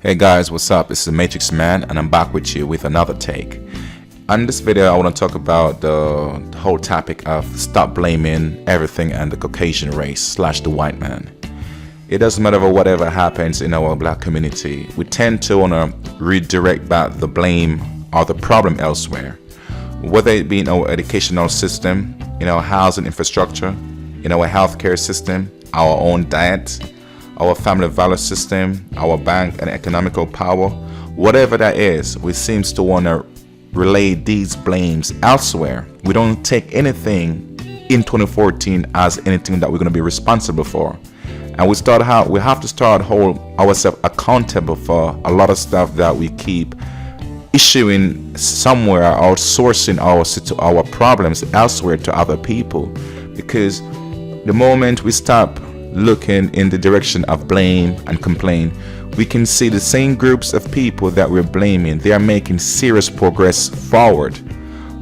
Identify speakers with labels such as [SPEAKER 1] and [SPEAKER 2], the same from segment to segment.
[SPEAKER 1] Hey guys, what's up? It's the Matrix Man, and I'm back with you with another take. On this video, I want to talk about the whole topic of stop blaming everything and the Caucasian race / the white man. It doesn't matter whatever happens in our black community, we tend to want to redirect back the blame or the problem elsewhere. Whether it be in our educational system, in our housing infrastructure, in our healthcare system, our own diet, our family value system, our bank and economical power, whatever that is, we seem to want to relay these blames elsewhere. We don't take anything in 2014 as anything that we're going to be responsible for. And we have to start hold ourselves accountable for a lot of stuff that we keep issuing somewhere, outsourcing our problems elsewhere to other people. Because the moment we stop looking in the direction of blame and complain, we can see the same groups of people that we're blaming, they are making serious progress forward.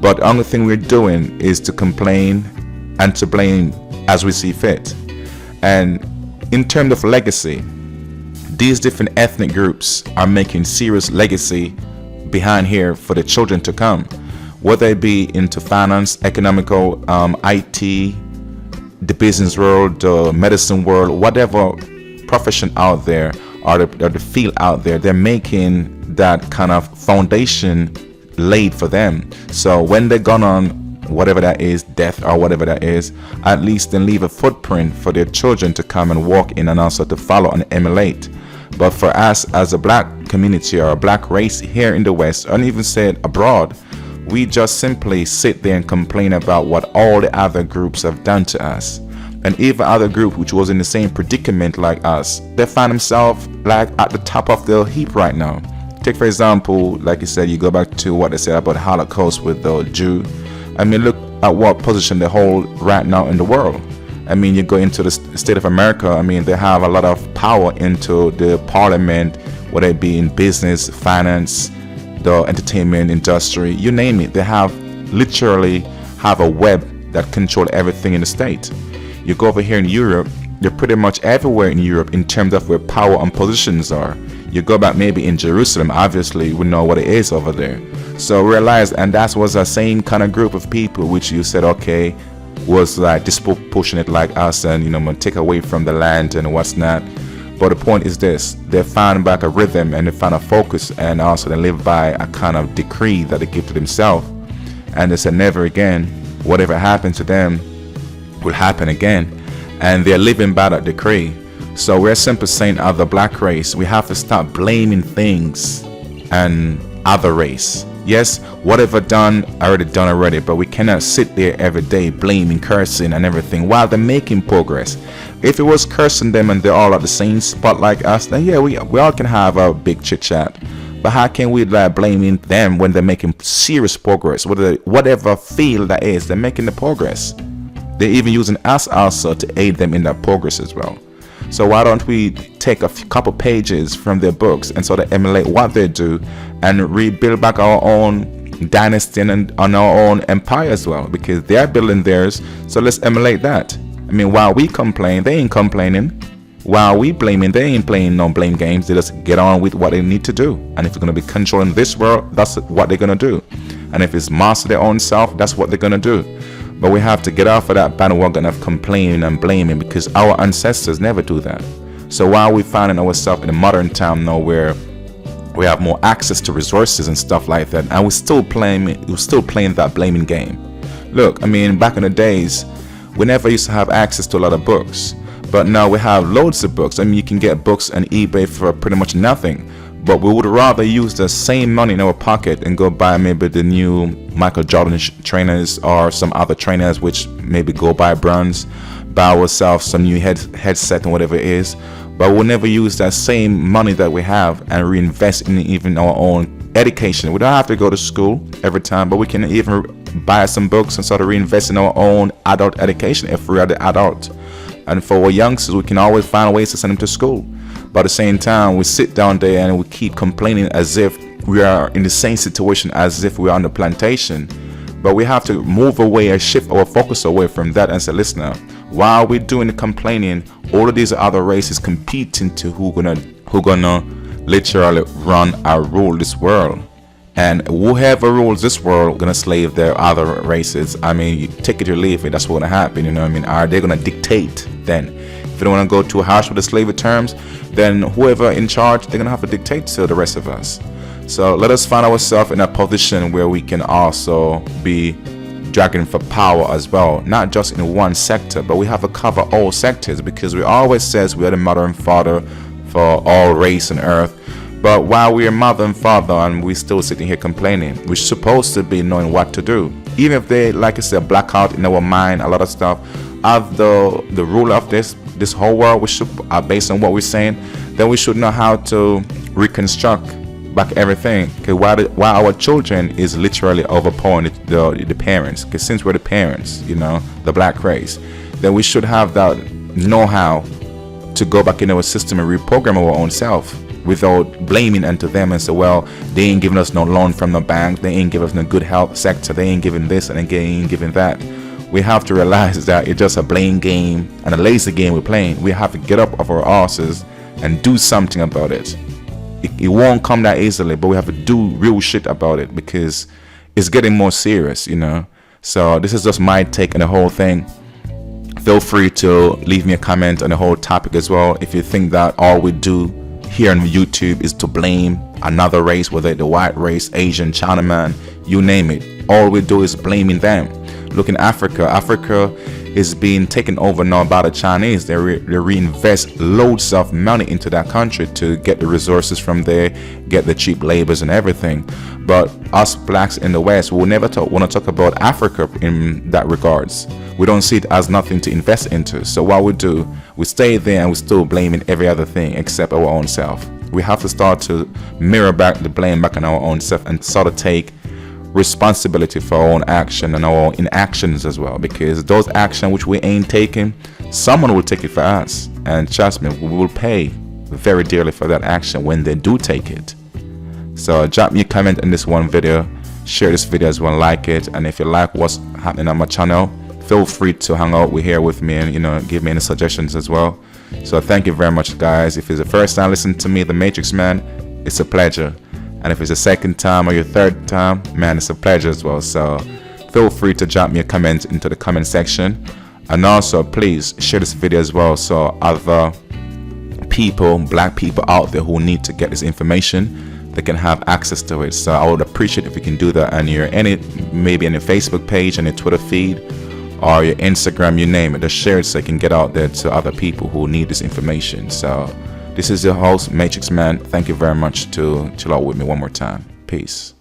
[SPEAKER 1] But the only thing we're doing is to complain and to blame as we see fit. And in terms of legacy, these different ethnic groups are making serious legacy behind here for the children to come, whether it be into finance, economical, IT, the business world, the medicine world, whatever profession out there or the field out there, they're making that kind of foundation laid for them. So when they're gone on, whatever that is, death or whatever that is, at least then leave a footprint for their children to come and walk in and also to follow and emulate. But for us as a black community or a black race here in the West, and even said abroad, we just simply sit there and complain about what all the other groups have done to us. And even other group which was in the same predicament like us, they find themselves like at the top of the heap right now. Take for example, like you said, you go back to what they said about the Holocaust with the Jew. I mean, look at what position they hold right now in the world. I mean, you go into the state of America, I mean, they have a lot of power into the parliament, whether it be in business, finance, the entertainment industry, you name it. They literally have a web that controls everything in the state. You go over here in Europe, you're pretty much everywhere in Europe in terms of where power and positions are. You go back maybe in Jerusalem, obviously we know what it is over there. So realize, and that was the same kind of group of people which you said, okay, was like disproportionate like us and, take away from the land and what's not. But the point is this, they found back a rhythm and they found a focus, and also they live by a kind of decree that they give to themselves. And they said never again, whatever happened to them will happen again. And they're living by that decree. So we're simply saying, as the black race, we have to stop blaming things and other race. Yes, whatever done already, but we cannot sit there every day blaming, cursing and everything while they're making progress. If it was cursing them and they're all at the same spot like us, then yeah, we all can have a big chit chat. But how can we like blaming them when they're making serious progress? Whatever field that is, they're making the progress. They're even using us also to aid them in that progress as well. So why don't we take a couple pages from their books and sort of emulate what they do and rebuild back our own dynasty and on our own empire as well, because they're building theirs. So let's emulate that. I mean, while we complain, they ain't complaining. While we blaming, they ain't playing no blame games. They just get on with what they need to do. And if you're going to be controlling this world, that's what they're going to do. And if it's master their own self, that's what they're going to do. But we have to get off of that bandwagon of complaining and blaming, because our ancestors never do that. So while we're finding ourselves in a modern time now where we have more access to resources and stuff like that, and we're still playing that blaming game. Look, I mean, back in the days, we never used to have access to a lot of books, but now we have loads of books. I mean, you can get books on eBay for pretty much nothing. But we would rather use the same money in our pocket and go buy maybe the new Michael Jordan trainers or some other trainers which maybe go buy brands, buy ourselves some new headset and whatever it is. But we'll never use that same money that we have and reinvest in even our own education. We don't have to go to school every time, but we can even buy some books and sort of reinvest in our own adult education if we are the adult. And for our youngsters, we can always find ways to send them to school. But at the same time, we sit down there and we keep complaining as if we are in the same situation as if we are on the plantation. But we have to move away and shift our focus away from that and say, listen now, while we're doing the complaining, all of these other races competing to who gonna literally run or rule this world. And whoever rules this world gonna slave their other races. I mean, you take it or leave it, that's what's gonna happen, you know what I mean? Are they gonna dictate then? If you don't wanna go too harsh with the slavery terms, then whoever in charge, they're gonna have to dictate to the rest of us. So let us find ourselves in a position where we can also be dragging for power as well, not just in one sector, but we have to cover all sectors, because we always says we are the mother and father for all race and earth. But while we are mother and father and we still sitting here complaining, we're supposed to be knowing what to do. Even if they, like I said, black out in our mind a lot of stuff, of the rule of this whole world, we should, based on what we're saying, then we should know how to reconstruct back everything. Okay, while our children is literally overpowering the parents, because since we're the parents, you know, the black race, then we should have that know-how to go back in our system and reprogram our own self, without blaming unto them and say, well, they ain't giving us no loan from the bank, they ain't giving us no good health sector, they ain't giving this and they ain't giving that. We have to realize that it's just a blame game and a lazy game we're playing. We have to get up off our asses and do something about it. It won't come that easily, but we have to do real shit about it, because it's getting more serious, you know. So this is just my take on the whole thing. Feel free to leave me a comment on the whole topic as well. If you think that all we do here on YouTube is to blame another race, whether the white race, Asian, Chinaman, you name it, all we do is blaming them. Look in Africa is being taken over now by the Chinese. They reinvest loads of money into that country to get the resources from there, get the cheap labors and everything. But us blacks in the West will never want to talk about Africa in that regards. We don't see it as nothing to invest into. So what we do, we stay there and we're still blaming every other thing except our own self. We have to start to mirror back the blame back on our own self and sort of take responsibility for our own action and our own inactions as well, because those actions which we ain't taking, someone will take it for us, and trust me, we will pay very dearly for that action when they do take it. So drop me a comment in this one video, share this video as well, like it, and if you like what's happening on my channel, feel free to hang out with me and, you know, give me any suggestions as well. So thank you very much, guys. If it's the first time listening to me, the Matrix Man, it's a pleasure. And if it's the second time or your third time, man, it's a pleasure as well. So feel free to drop me a comment into the comment section. And also, please share this video as well, so other people, black people out there who need to get this information, they can have access to it. So I would appreciate if you can do that on your maybe on your Facebook page, and your Twitter feed, or your Instagram, you name it. Just share it so it can get out there to other people who need this information. So this is your host, Matrix Man. Thank you very much to chill out with me one more time. Peace.